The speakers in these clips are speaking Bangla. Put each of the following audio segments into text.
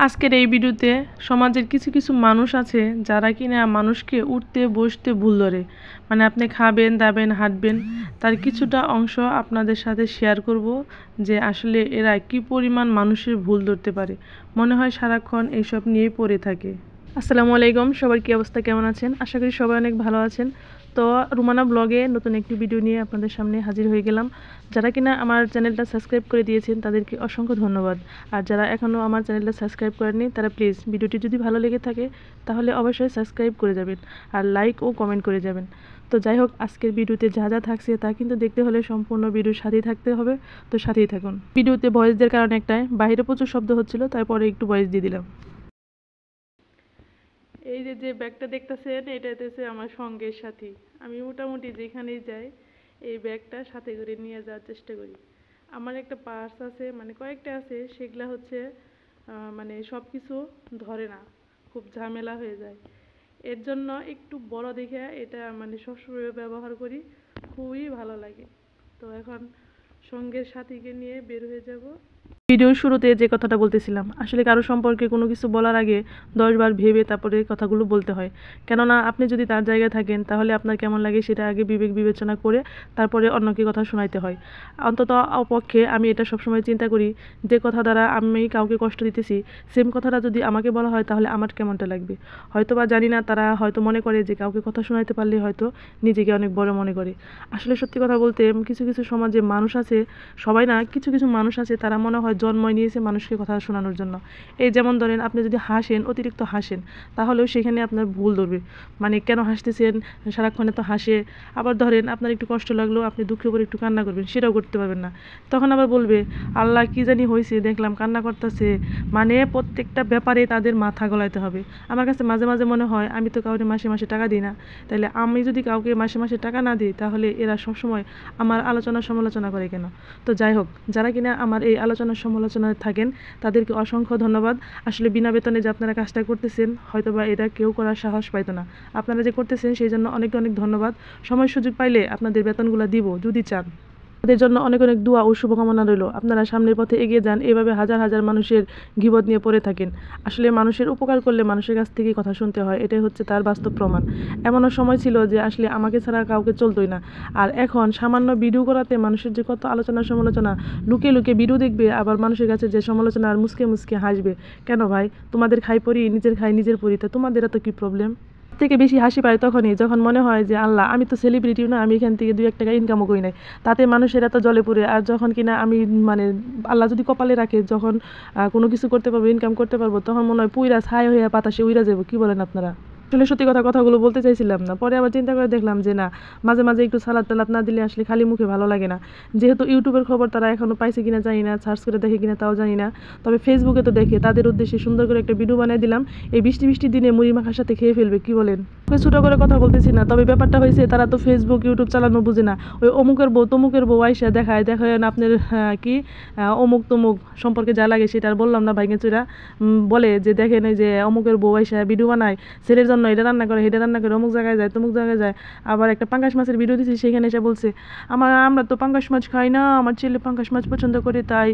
আজকের এই ভিডিওতে সমাজের কিছু কিছু মানুষ আছে যারা কিনা মানুষকে উঠতে বসতে ভুল ধরে, মানে আপনি খাবেন দাবেন হাঁটবেন তার কিছুটা অংশ আপনাদের সাথে শেয়ার করব যে আসলে এরা কি পরিমাণ মানুষের ভুল ধরতে পারে। মনে হয় সারাক্ষণ এইসব নিয়েই পড়ে থাকে। আসসালামু আলাইকুম, সবার কি অবস্থা, কেমন আছেন? আশা করি সবাই অনেক ভালো আছেন। তো রুমানা ব্লগে নতুন একটি ভিডিও নিয়ে আপনাদের সামনে হাজির হয়ে গেলাম। যারা কিনা আমার চ্যানেলটা সাবস্ক্রাইব করে দিয়েছেন তাদেরকে অসংখ্য ধন্যবাদ। আর যারা এখনও আমার চ্যানেলটা সাবস্ক্রাইব করেননি তারা প্লিজ ভিডিওটি যদি ভালো লেগে থাকে তাহলে অবশ্যই সাবস্ক্রাইব করে যাবেন আর লাইক ও কমেন্ট করে যাবেন। তো যাই হোক, আজকের ভিডিওতে যা যা থাকছে তা কিন্তু দেখতে হলে সম্পূর্ণ ভিডিওর সাথেই থাকতে হবে। তো সাথেই থাকুন। ভিডিওতে ভয়েস দেওয়ার কারণে একটাই, বাইরে প্রচুর শব্দ হচ্ছিল, তারপরে একটু ভয়েস দিয়ে দিলাম। এই যে যে ব্যাগটা দেখতেছেন এটা হচ্ছে আমার সঙ্গের সাথী। আমি মোটামুটি যেখানেই যাই এই ব্যাগটা সাথে করে নিয়ে যাওয়ার চেষ্টা করি। আমার একটা পার্স আছে, মানে কয়েকটা আছে, সেগুলা হচ্ছে মানে সব কিছু ধরে না, খুব ঝামেলা হয়ে যায়। এর জন্য একটু বড় দেখে এটা মানে সবসময় ব্যবহার করি, খুবই ভালো লাগে। তো এখন সঙ্গের সাথীকে নিয়ে বের হয়ে যাব। ভিডিওর শুরুতে যে কথাটা বলতেছিলাম, আসলে কারো সম্পর্কে কোনো কিছু বলার আগে 10 বার ভেবে তারপরে কথাগুলো বলতে হয়। কেননা আপনি যদি তার জায়গায় থাকেন তাহলে আপনার কেমন লাগে সেটা আগে বিবেক বিবেচনা করে তারপরে অন্যকে কথা শোনাইতে হয়। অন্তত অপক্ষে আমি এটা সবসময় চিন্তা করি, যে কথা দ্বারা আমি কাউকে কষ্ট দিতেছি সেম কথাটা যদি আমাকে বলা হয় তাহলে আমার কেমনটা লাগবে। হয়তো বা জানি না, তারা হয়তো মনে করে যে কাউকে কথা শোনাইতে পারলে হয়তো নিজেকে অনেক বড় মনে করে। আসলে সত্যি কথা বলতে কিছু কিছু সমাজে মানুষ আছে, সবাই না, কিছু কিছু মানুষ আছে তারা মনে হয় জন্মই নিয়েছে মানুষকে কথা শোনানোর জন্য। এই যেমন ধরেন, আপনি যদি হাসেন, অতিরিক্ত হাসেন, তাহলেও সেখানে আপনার ভুল ধরবে, মানে কেন হাসতেছেন, সারাক্ষণে তো হাসে। আবার ধরেন আপনার একটু কষ্ট লাগলো, আপনি দুঃখে পরে একটু কান্না করবেন, সেটাও করতে পারবেন না। তখন আবার বলবে আল্লাহ কি জানি হয়েছে, দেখলাম কান্না করতেছে। মানে প্রত্যেকটা ব্যাপারে তাদের মাথা গলাইতে হবে। আমার কাছে মাঝে মাঝে মনে হয় আমি তো কাউকে মাসে মাসে টাকা দিই না, তাহলে আমি যদি কাউকে মাসে মাসে টাকা না দিই তাহলে এরা সবসময় আমার আলোচনা সমালোচনা করে কেন? তো যাই হোক, যারা কিনা আমার এই আলোচনা সমালোচনায় থাকেন তাদেরকে অসংখ্য ধন্যবাদ। আসলে বিনা বেতনে যে আপনারা কাজটা করতেছেন হয়তো বা এটা কেউ করার সাহস পাইতো না, আপনারা যে করতেছেন সেই জন্য অনেক অনেক ধন্যবাদ। সময় সুযোগ পাইলে আপনাদের বেতনগুলো দিব যদি চান। তাদের জন্য অনেক অনেক দোয়া ও শুভকামনা রইল। আপনারা সামনের পথে এগিয়ে যান, এভাবে হাজার হাজার মানুষের গীবত নিয়ে পড়ে থাকেন। আসলে মানুষের উপকার করলে মানুষের কাছ থেকেই কথা শুনতে হয়, এটাই হচ্ছে তার বাস্তব প্রমাণ। এমনও সময় ছিল যে আসলে আমাকে ছাড়া কাউকে চলতোই না, আর এখন সামান্য ভিডিও করাতে মানুষের যে কত আলোচনা সমালোচনা, লুকিয়ে লুকিয়ে ভিডিও দেখবে, আবার মানুষের কাছে যে সমালোচনা আর মুসকে মুসকে হাসবে। কেন ভাই, তোমাদের খাই পরি, নিজের খাই নিজের পরি, তা তোমাদের এত কি প্রবলেম? থেকে বেশি হাসি পায় তখনই যখন মনে হয় যে আল্লাহ, আমি তো সেলিব্রিটিও না, আমি এখান থেকে 2-1 টাকা ইনকামও করি নাই, তাতে মানুষের এত জলে পড়ে। আর যখন কিনা আমি মানে আল্লাহ যদি কপালে রাখে, যখন কোনো কিছু করতে পারবো, ইনকাম করতে পারবো, তখন মনে হয় পুইরা ছাই হইয়া বাতাসে উইরা যাবো। কি বলেন আপনারা? আসলে সত্যি কথাগুলো বলতে চাইছিলাম না, পরে আবার চিন্তা করে দেখলাম যে না, মাঝে মাঝে একটু সালাদ টালাদ না দিলে আসলে খালি মুখে ভালো লাগে না। যেহেতু ইউটিউবের খবর তারা এখনও পাইছে কিনা জানি না, সার্চ করে দেখে কিনা তাও জানি না, তবে ফেসবুকে তো দেখে, তাদের উদ্দেশ্যে সুন্দর করে একটা ভিডিও বানিয়ে দিলাম। এই বৃষ্টি বৃষ্টি দিনে মুড়ি মাখার সাথে খেয়ে ফেলবে। কি বলেন? ছোটো করে কথা বলতেছি না, তবে ব্যাপারটা হয়েছে তারা তো ফেসবুক ইউটিউব চালানো বুঝে না। ওই অমুকের বউ তমুকের বউ আইসা দেখায় আপনার কি অমুক তমুক সম্পর্কে যা লাগে সেটা আর বললাম না, ভাইগে চুরা বলে যে দেখেন এই যে অমুকের বউ আইসা ভিডিও বানায়, ছেলের জন্য এটা রান্না করে, এটা রান্না করে, অমুক জায়গায় যায় তমুক জায়গায় যায়। আবার একটা পাঙ্গাস মাছের ভিডিও দিচ্ছি, সেখানে এসে বলছে আমরা তো পাঙ্গাস মাছ খাই না, আমার ছেলে পাঙ্গাস মাছ পছন্দ করে তাই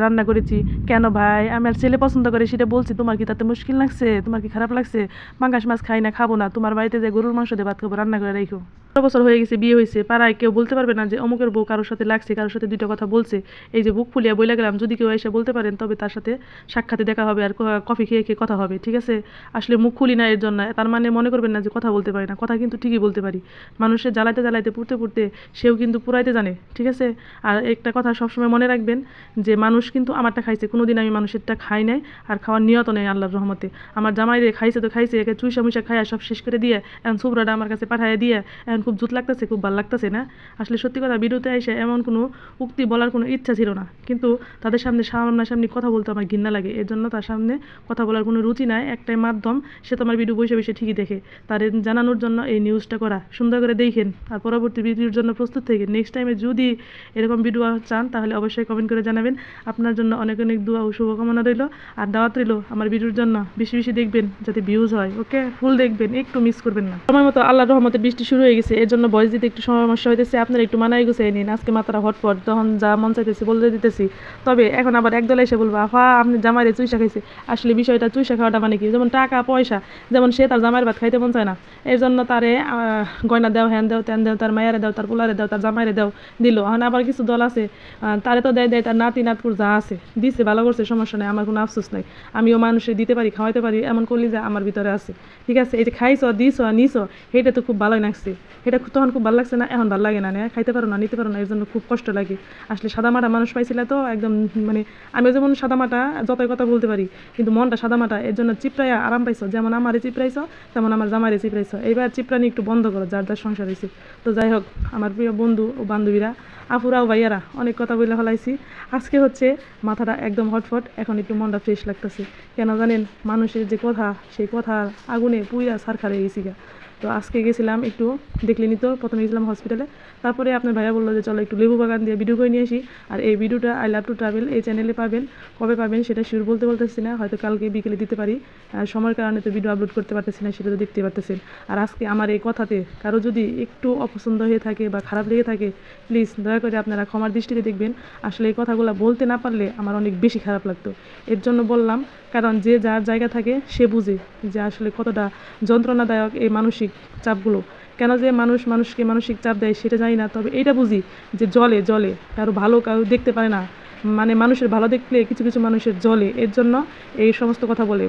রান্না করেছি। কেন ভাই, আমার ছেলে পছন্দ করে সেটা বলছি, তোমার কি তাতে মুশকিল লাগছে? তোমার কি খারাপ লাগছে? পাঙ্গাস মাছ খাই না, খাবো না, তোমার বাড়িতে যে গরুর মাংস দিয়ে ভাত খাবো, রান্না করে রাখো। 12 বছর হয়ে গেছে, বিয়ে হয়েছে, পাড়ায় কেউ বলতে পারবে না যে অমুকের বউ কারোর সাথে লাগছে, কারোর সাথে 2টা কথা বলছে। এই যে বুক ফুলিয়া বইলা গেলাম, যদি কেউ এসে বলতে পারেন তবে তার সাথে সাক্ষাতে দেখা হবে আর কফি খেয়ে খেয়ে কথা হবে, ঠিক আছে? আসলে মুখ খুলি না এর জন্য, তার মানে মনে করবেন না যে কথা বলতে পারি না, কথা কিন্তু ঠিকই বলতে পারি। মানুষের জ্বালাইতে জ্বালাইতে পুড়তে পুড়তে সেও কিন্তু পুরাইতে জানে, ঠিক আছে? আর একটা কথা সবসময় মনে রাখবেন যে মানুষ কিন্তু আমারটা খাইছে, কোনোদিন আমি মানুষেরটা খাই নাই, আর খাওয়ার নিয়ত নেই আল্লাহর রহমতে। আমার জামাই রে খাইছে তো খাইছে, একে চুইসা মুইসা খাইয়া সব শেষ করে দিয়ে এখন সুবরাটা আমার কাছে পাঠাইয়া দিয়ে এখন খুব জুত লাগতেছে, খুব ভালো লাগতেছে না। আসলে সত্যি কথা, ভিডিওতে এসে এমন কোনো উক্তি বলার কোনো ইচ্ছা ছিল না, কিন্তু তাদের সামনে সামনাসামনি কথা বলতে আমার ঘৃণা লাগে, এর জন্য তার সামনে কথা বলার কোনো রুচি নাই। একটাই মাধ্যম, সে তোমার ভিডিও বসে বসে সে ঠিকই দেখে। তাদের জানানোর জন্য এই নিউজটা করা। সুন্দর করে দেখেন আর পরবর্তী ভিডিওর জন্য প্রস্তুত থাকেন। নেক্সট টাইমে যদি এরকম ভিডিও চান তাহলে অবশ্যই কমেন্ট করে জানাবেন। আপনার জন্য অনেক অনেক দোয়া ও শুভকামনা রইল, আর দাওয়াত রইল আমার ভিডিওর জন্য। বেশি বেশি দেখবেন যাতে ভিউজ হয়, ওকে? ফুল দেখবেন, একটু মিস করবেন না। সময় মতো আল্লাহর রহমতে বৃষ্টি শুরু হয়ে গেছে, এর জন্য ভয়েস দিতে একটু সমস্যা হইতেছে। আপনারা একটু মানায় গুছিয়ে নিন। আজকে মাথাটা হটপট, তখন যা মন চাইতেছে বলতে দিতেছি। তবে এখন আবার একদল এসে বলবো আফা আপনি জামাইরে চুইসা খাইছে। আসলে বিষয়টা চুইসা খাওয়াটা মানে কি, যেমন টাকা পয়সা, যেমন সে তার জামাইয়ের ভাত খাইতে মন চায় না, এর জন্য তারে গয়না দেও, হ্যান দেও, ত্যান দেও, তার মায়েরে দেও, তার পোলারে দেও, তার জামাইরে দেও, দিল। এখন আবার কিছু দল আছে তারে তো দেয় দেয়, তার নাতি নাতকুর যা আছে দিছে, ভালো করছে, সমস্যা নেই, আমার কোনো আফসোস নাই। আমিও মানুষে দিতে পারি, খাওয়াইতে পারি, এমন করলি যে আমার ভিতরে আছে। ঠিক আছে, এই যে খাইছো, দিছো, নিছো, এটা তো খুব ভালোই লাগছে। এটা তখন খুব ভালো লাগছে না, এখন ভালো লাগে না, খাইতে পারো না, নিতে পারো না, এর জন্য খুব কষ্ট লাগে। আসলে সাদামাটা মানুষ পাইছিলে তো একদম, মানে আমি যেমন সাদামাটা যতই কথা বলতে পারি কিন্তু মনটা সাদামাটা, এর জন্য চিপড়াইয়া আরাম পাইছো। যেমন আমারে চিপড়াইছো তেমন আমার জামাইরে চিপড়াইছো। এইবার চিপড়ানি একটু বন্ধ করো, যার যার সংসার হয়েছে। তো যাই হোক, আমার প্রিয় বন্ধু ও বান্ধবীরা, আপুরাও ভাইয়ারা, অনেক কথা বলে ফেলাইছি। আজকে হচ্ছে মাথাটা একদম হটফট, এখন একটু মনটা ফ্রেশ লাগতেছে। কেন জানেন, মানুষের যে কথা, সেই কথার আগুনে পুইরা ছারখার হয়ে গেছি গা। তো আজকে গেছিলাম একটু, দেখলেনি তো, প্রথমে গেছিলাম হসপিটালে, তারপরে আপনার ভাইয়া বললো যে চলো একটু লেবু বাগান দিয়ে ভিডিও করে নিয়ে আসি। আর এই ভিডিওটা আই লাভ টু ট্রাভেল এই চ্যানেলে পাবেন। কবে পাবেন সেটা শিওর বলতেছি না, হয়তো কালকে বিকেলে দিতে পারি। সময়ের কারণে তো ভিডিও আপলোড করতে পারতেছি না, সেটা তো দেখতে পারতেছেন। আর আজকে আমার এই কথাতে কারো যদি একটু অপছন্দ হয়ে থাকে বা খারাপ লেগে থাকে, প্লিজ দয়া করে আপনারা ক্ষমার দৃষ্টিতে দেখবেন। আসলে এই কথাগুলো বলতে না পারলে আমার অনেক বেশি খারাপ লাগতো, এর জন্য বললাম। কারণ যে যার জায়গা থাকে সে বুঝে যে আসলে কতটা যন্ত্রণাদায়ক এই মানসিক চাপগুলো। কেন যে মানুষকে মানসিক চাপ দেয় সেটা জানি না, তবে এইটা বুঝি যে জলে জলে কারো ভালো কারো দেখতে পারে না, মানে মানুষের ভালো দেখলে কিছু কিছু মানুষের জলে, এর জন্য এই সমস্ত কথা বলে।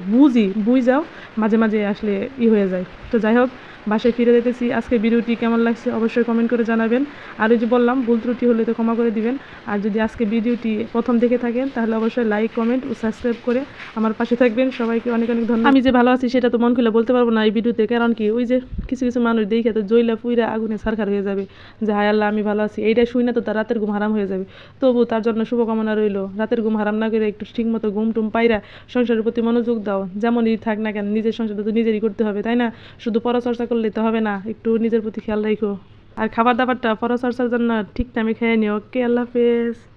বুঝ যাও, মাঝে মাঝে আসলে হয়ে যায়। তো যাই হোক, বাসায় ফিরে যেতেছি। আজকে ভিডিওটি কেমন লাগছে অবশ্যই কমেন্ট করে জানাবেন। আর ওই যে বললাম, ভুল ত্রুটি হলে তো ক্ষমা করে দিবেন। আর যদি আজকে ভিডিওটি প্রথম দেখে থাকেন তাহলে অবশ্যই লাইক, কমেন্ট ও সাবস্ক্রাইব করে আমার পাশে থাকবেন। সবাইকে অনেক অনেক ধন্যবাদ। আমি যে ভালো আছি সেটা তো মন খুলে বলতে পারবো না এই ভিডিওতে, কারণ কি, ওই যে কিছু কিছু মানুষ দেখে তো জইলা পুইরা আগুনে ছারখার হয়ে যাবে যে হায় আল্লাহ আমি ভালো আছি, এইটা শুই না তো তার রাতের ঘুম হারাম হয়ে যাবে। তবু তার জন্য শুভকামনা রইল, রাতের ঘুম হারাম না করে একটু ঠিক মতো ঘুম টুম পাইরা সংসারের প্রতি মনোযোগ দাও। যেমনই থাক না কেন, নিজের সংসারটা তো নিজেরই করতে হবে, তাই না? শুধু পরচর্চা করলে তো হবে না, একটু নিজের প্রতি খেয়াল রাখো। আর খাবার দাবারটা পরচর্চার জন্য ঠিক টাইমে খেয়ে নিও। ওকে, আল্লাহ হাফেজ।